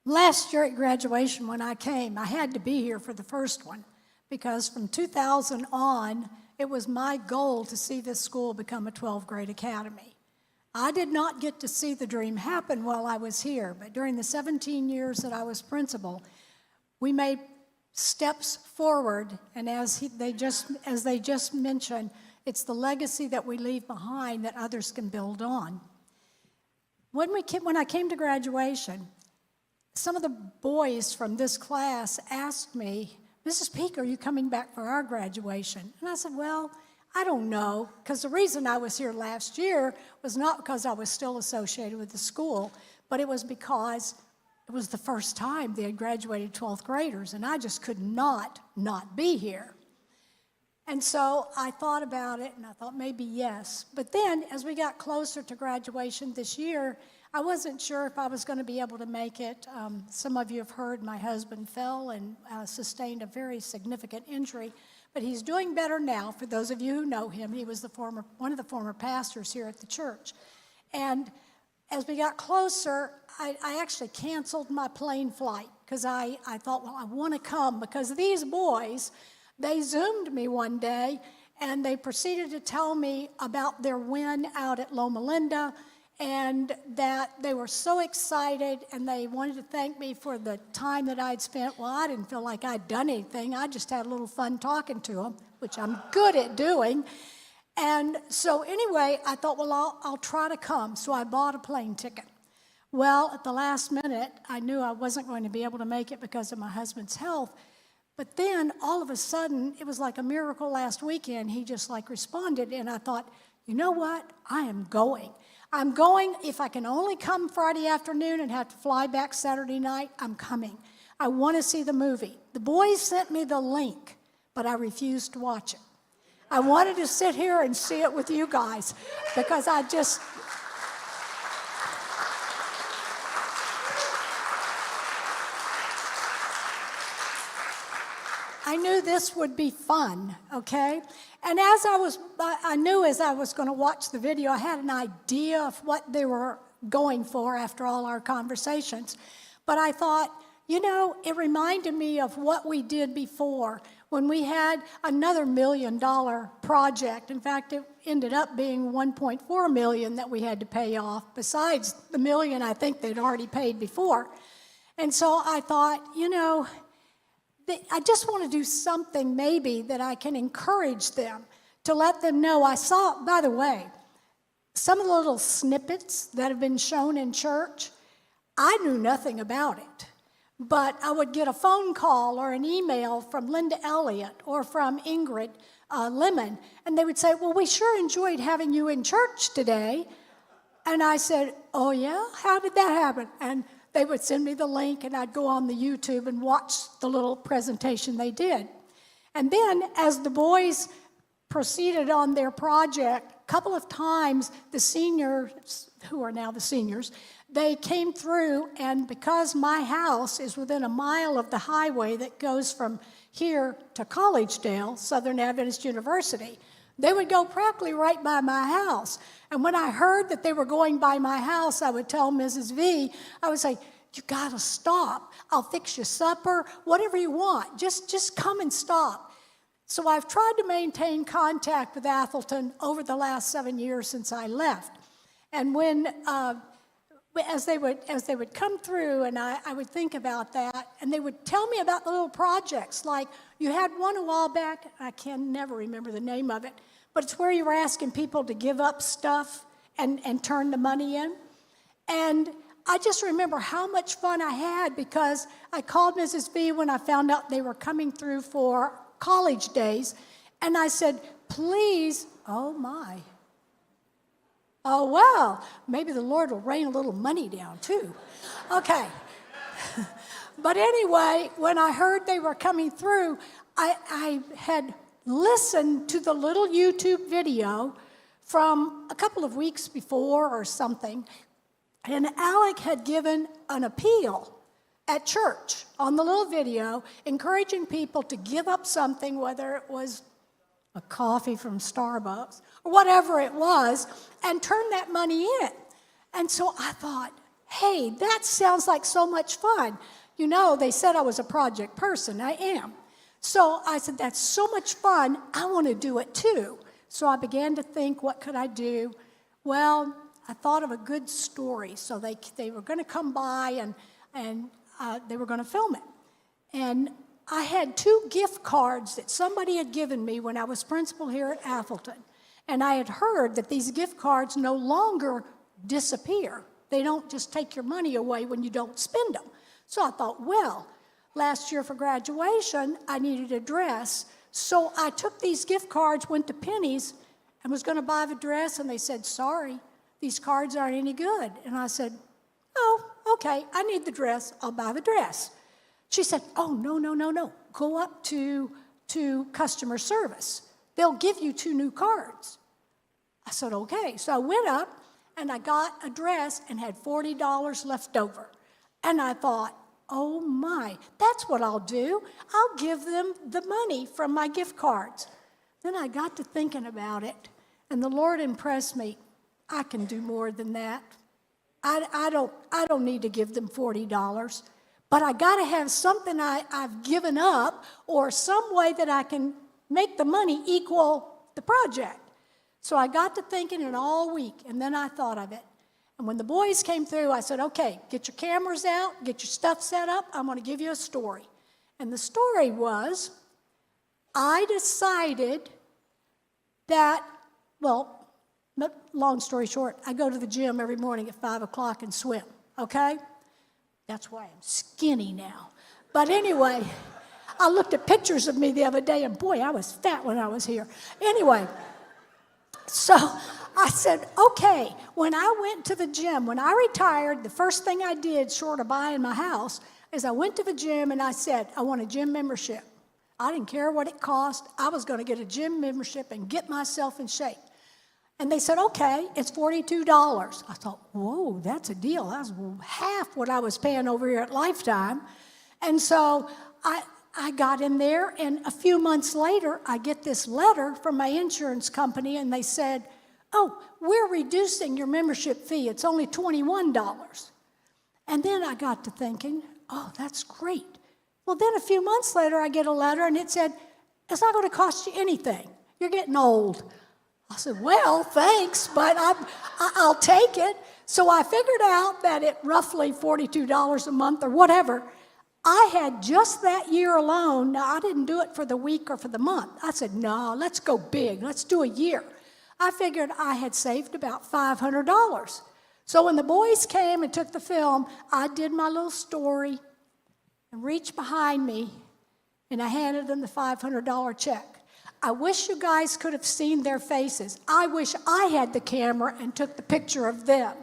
Last year at graduation when I came, I had to be here for the first one because from 2000 on, it was my goal to see this school become a 12th grade academy. I did not get to see the dream happen while I was here, but during the 17 years that I was principal, we made steps forward, and as they just mentioned, it's the legacy that we leave behind that others can build on. When I came to graduation, some of the boys from this class asked me, "Mrs. Peeke, are you coming back for our graduation?" And I said, "Well, I don't know," because the reason I was here last year was not because I was still associated with the school, but it was because it was the first time they had graduated 12th graders, and I just could not be here. And so I thought about it, and I thought maybe yes. But then, as we got closer to graduation this year, I wasn't sure if I was going to be able to make it. Some of you have heard my husband fell and sustained a very significant injury, but he's doing better now. For those of you who know him, he was one of the former pastors here at the church. And as we got closer, I actually canceled my plane flight because I thought, well, I want to come because these boys, they Zoomed me one day and they proceeded to tell me about their win out at Loma Linda and that they were so excited and they wanted to thank me for the time that I'd spent. Well, I didn't feel like I'd done anything. I just had a little fun talking to them, which I'm good at doing. And so anyway, I thought, well, I'll try to come. So I bought a plane ticket. Well, at the last minute, I knew I wasn't going to be able to make it because of my husband's health. But then all of a sudden, it was like a miracle last weekend. He just responded. And I thought, you know what? I am going. I'm going. If I can only come Friday afternoon and have to fly back Saturday night, I'm coming. I want to see the movie. The boys sent me the link, but I refused to watch it. I wanted to sit here and see it with you guys because I knew this would be fun, okay? And I knew as I was going to watch the video, I had an idea of what they were going for after all our conversations. But I thought, it reminded me of what we did before when we had another $1 million project. In fact, it ended up being $1.4 million that we had to pay off, besides the $1 million I think they'd already paid before. And so I thought, I just want to do something maybe that I can encourage them to let them know. I saw, by the way, some of the little snippets that have been shown in church, I knew nothing about it. But I would get a phone call or an email from Linda Elliott or from Ingrid Lemon, and they would say, "Well, we sure enjoyed having you in church today." And I said, "Oh, yeah? How did that happen?" And they would send me the link, and I'd go on the YouTube and watch the little presentation they did. And then as the boys proceeded on their project, a couple of times the seniors, who are now the seniors, they came through, and because my house is within a mile of the highway that goes from here to Collegedale, Southern Adventist University, they would go practically right by my house. And when I heard that they were going by my house, I would tell Mrs. V, I would say, "You got to stop. I'll fix you supper, whatever you want. Just come and stop." So I've tried to maintain contact with Atholton over the last 7 years since I left. And when as they would come through, and I would think about that, and they would tell me about the little projects. Like you had one a while back, I can never remember the name of it, but it's where you were asking people to give up stuff and turn the money in. And I just remember how much fun I had because I called Mrs. V when I found out they were coming through for college days, and I said, "Please," oh my. Oh, well, maybe the Lord will rain a little money down too. Okay. But anyway, when I heard they were coming through, I had listened to the little YouTube video from a couple of weeks before or something, and Alec had given an appeal at church on the little video, encouraging people to give up something, whether it was a coffee from Starbucks or whatever it was, and turn that money in. And so I thought, hey, that sounds like so much fun. You know, they said I was a project person. I am. So I said, that's so much fun. I want to do it too. So I began to think, what could I do? Well, I thought of a good story. So they were going to come by and they were going to film it. And I had 2 gift cards that somebody had given me when I was principal here at Atholton. And I had heard that these gift cards no longer disappear. They don't just take your money away when you don't spend them. So I thought, well, last year for graduation, I needed a dress. So I took these gift cards, went to Penny's, and was going to buy the dress, and they said, sorry, these cards aren't any good. And I said, oh, okay, I need the dress. I'll buy the dress. She said, oh, no. Go up to customer service. They'll give you 2 new cards. I said, okay. So I went up, and I got a dress and had $40 left over. And I thought, oh my, that's what I'll do. I'll give them the money from my gift cards. Then I got to thinking about it, and the Lord impressed me. I can do more than that. I don't need to give them $40, but I got to have something I've given up or some way that I can make the money equal the project. So I got to thinking it all week, and then I thought of it. And when the boys came through, I said, okay, get your cameras out, get your stuff set up. I'm going to give you a story. And the story was, I decided that, well, long story short, I go to the gym every morning at 5 o'clock and swim, okay? That's why I'm skinny now. But anyway, I looked at pictures of me the other day, and boy, I was fat when I was here. Anyway, so I said, okay, when I went to the gym, when I retired, the first thing I did, short of buying my house, is I went to the gym and I said, I want a gym membership. I didn't care what it cost. I was going to get a gym membership and get myself in shape. And they said, okay, it's $42. I thought, whoa, that's a deal. That's half what I was paying over here at Lifetime. And so I got in there, and a few months later, I get this letter from my insurance company, and they said, oh, we're reducing your membership fee. It's only $21. And then I got to thinking, oh, that's great. Well, then a few months later, I get a letter, and it said, it's not going to cost you anything. You're getting old. I said, well, thanks, but I'll take it. So I figured out that at roughly $42 a month or whatever, I had just that year alone. Now, I didn't do it for the week or for the month. I said, no, let's go big. Let's do a year. I figured I had saved about $500. So when the boys came and took the film, I did my little story and reached behind me, and I handed them the $500 check. I wish you guys could have seen their faces. I wish I had the camera and took the picture of them,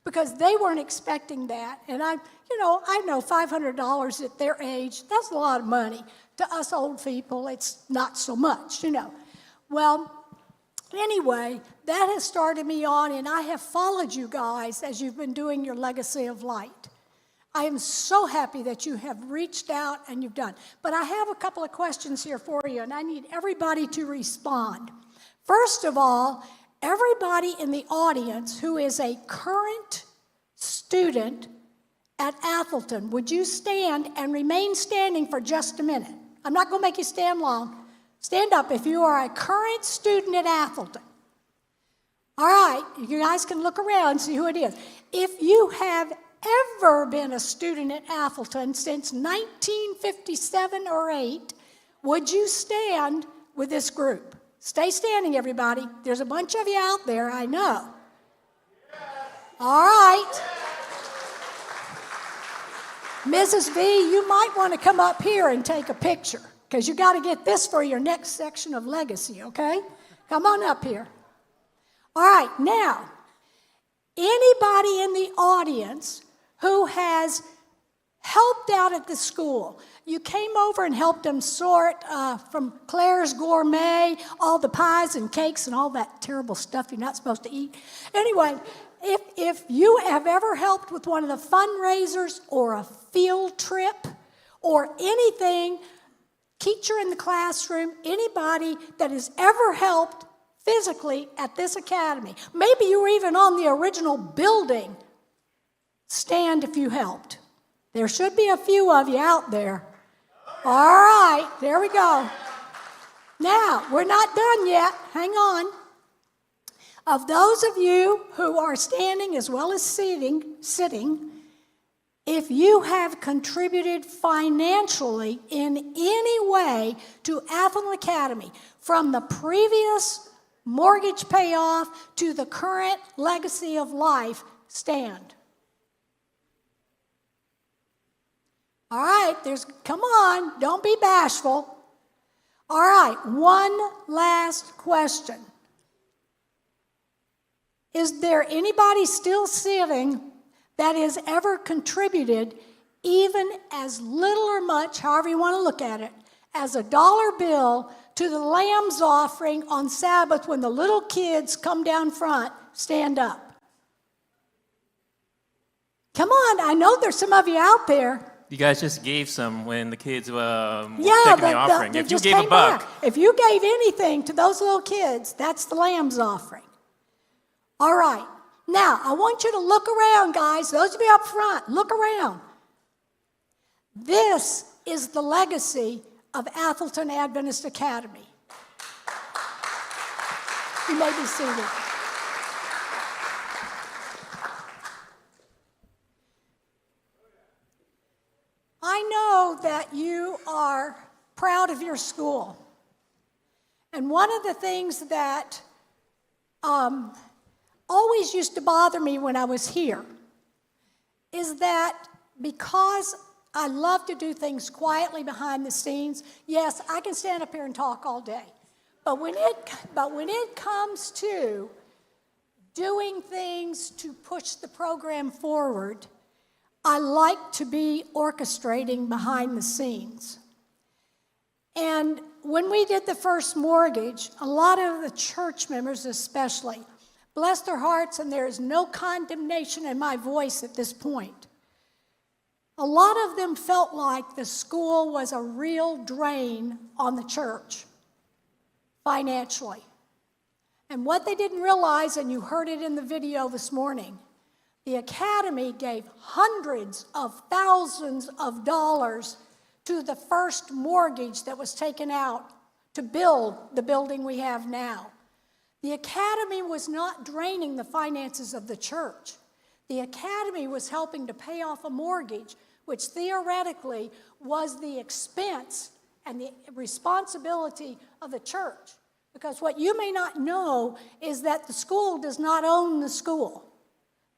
because they weren't expecting that. And I know $500 at their age, that's a lot of money. To us old people, it's not so much, Well, anyway, that has started me on, and I have followed you guys as you've been doing your Legacy of Light. I am so happy that you have reached out and you've done. But I have a couple of questions here for you, and I need everybody to respond. First of all, everybody in the audience who is a current student at Atholton, would you stand and remain standing for just a minute? I'm not going to make you stand long. Stand up if you are a current student at Atholton. All right, you guys can look around and see who it is. If you have ever been a student at Atholton since 1957 or 8, would you stand with this group? Stay standing, everybody. There's a bunch of you out there, I know. All right. Mrs. V, you might want to come up here and take a picture, because you got to get this for your next section of Legacy, okay? Come on up here. All right, now, anybody in the audience who has helped out at the school, you came over and helped them sort from Claire's Gourmet, all the pies and cakes and all that terrible stuff you're not supposed to eat. Anyway, if you have ever helped with one of the fundraisers or a field trip or anything, teacher in the classroom, anybody that has ever helped physically at this academy, maybe you were even on the original building Stand if you helped. There should be a few of you out there. All right, there we go. Now, we're not done yet. Hang on. Of those of you who are standing as well as sitting, if you have contributed financially in any way to Atholton Academy, from the previous mortgage payoff to the current legacy of life, stand. All right, come on, don't be bashful. All right, one last question. Is there anybody still sitting that has ever contributed even as little or much, however you want to look at it, as a $1 bill to the Lamb's offering on Sabbath when the little kids come down front? Stand up. Come on, I know there's some of you out there. You guys just gave some when the kids were taking the offering. If you gave $1, back. If you gave anything to those little kids, that's the Lamb's offering. All right. Now, I want you to look around, guys. Those of you up front, look around. This is the legacy of Atholton Adventist Academy. You may be seated. I know that you are proud of your school. And one of the things that always used to bother me when I was here is that because I love to do things quietly behind the scenes, yes, I can stand up here and talk all day. But when it comes to doing things to push the program forward, I like to be orchestrating behind the scenes. And when we did the first mortgage, a lot of the church members especially, bless their hearts, and there is no condemnation in my voice at this point. A lot of them felt like the school was a real drain on the church financially. And what they didn't realize, and you heard it in the video this morning, the Academy gave hundreds of thousands of dollars to the first mortgage that was taken out to build the building we have now. The Academy was not draining the finances of the church. The Academy was helping to pay off a mortgage, which theoretically was the expense and the responsibility of the church. Because what you may not know is that the school does not own the school.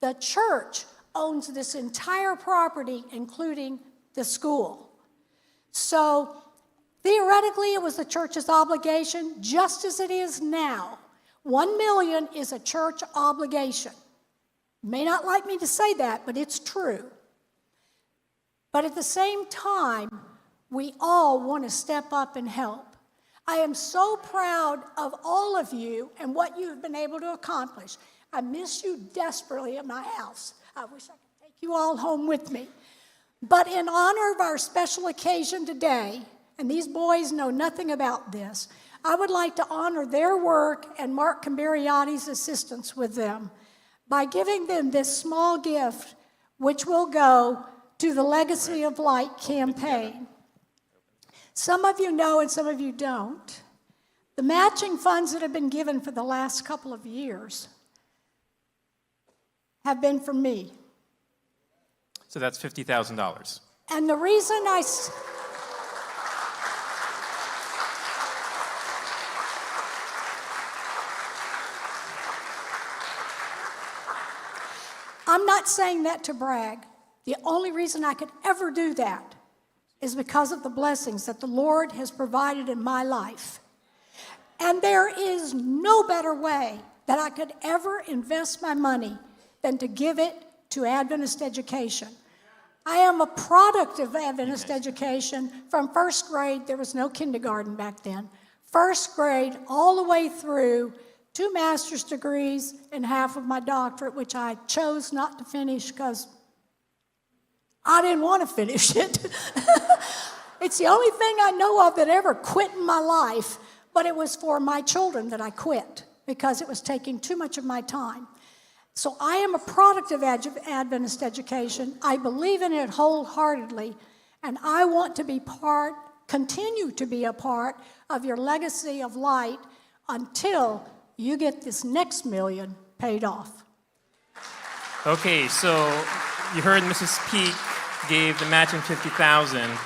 The church owns this entire property, including the school. So theoretically, it was the church's obligation, just as it is now. $1 million is a church obligation. You may not like me to say that, but it's true. But at the same time, we all want to step up and help. I am so proud of all of you and what you've been able to accomplish. I miss you desperately at my house. I wish I could take you all home with me. But in honor of our special occasion today, and these boys know nothing about this, I would like to honor their work and Mark Camberiotti's assistance with them by giving them this small gift, which will go to the Legacy of Light campaign. Some of you know and some of you don't. The matching funds that have been given for the last couple of years have been from me. So that's $50,000. And the reason I'm not saying that to brag. The only reason I could ever do that is because of the blessings that the Lord has provided in my life. And there is no better way that I could ever invest my money than to give it to Adventist education. I am a product of Adventist education. From first grade, there was no kindergarten back then. First grade all the way through 2 master's degrees and half of my doctorate, which I chose not to finish because I didn't want to finish it. It's the only thing I know of that ever quit in my life, but it was for my children that I quit because it was taking too much of my time. So I am a product of Adventist education. I believe in it wholeheartedly, and I want to be continue to be a part of your legacy of light until you get this next million paid off. Okay, so you heard Mrs. Peeke gave the matching $50,000.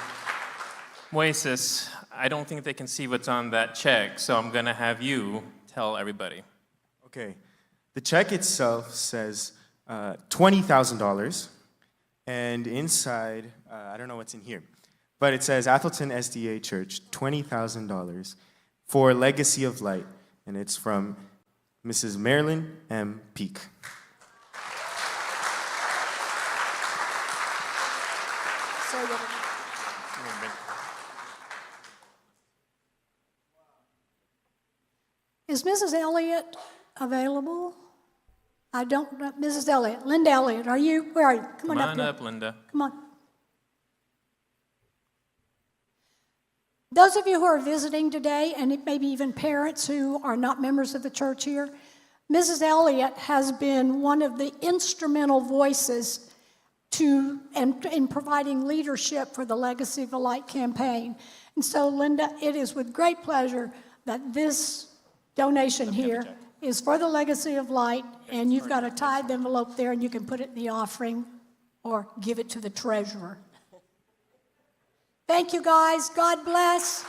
Moises, I don't think they can see what's on that check, so I'm going to have you tell everybody. Okay. The check itself says $20,000, and inside, I don't know what's in here, but it says Atholton SDA Church, $20,000 for Legacy of Light, and it's from Mrs. Marilynn M. Peeke. Is Mrs. Elliott available? I don't know. Mrs. Elliott, Linda Elliott, are you? Where are you? Come on up, Linda. Come on. Those of you who are visiting today, and maybe even parents who are not members of the church here, Mrs. Elliott has been one of the instrumental voices in providing leadership for the Legacy of the Light campaign. And so, Linda, it is with great pleasure that this donation here is for the Legacy of Light, and you've got a tithe envelope there, and you can put it in the offering or give it to the treasurer. Thank you, guys. God bless.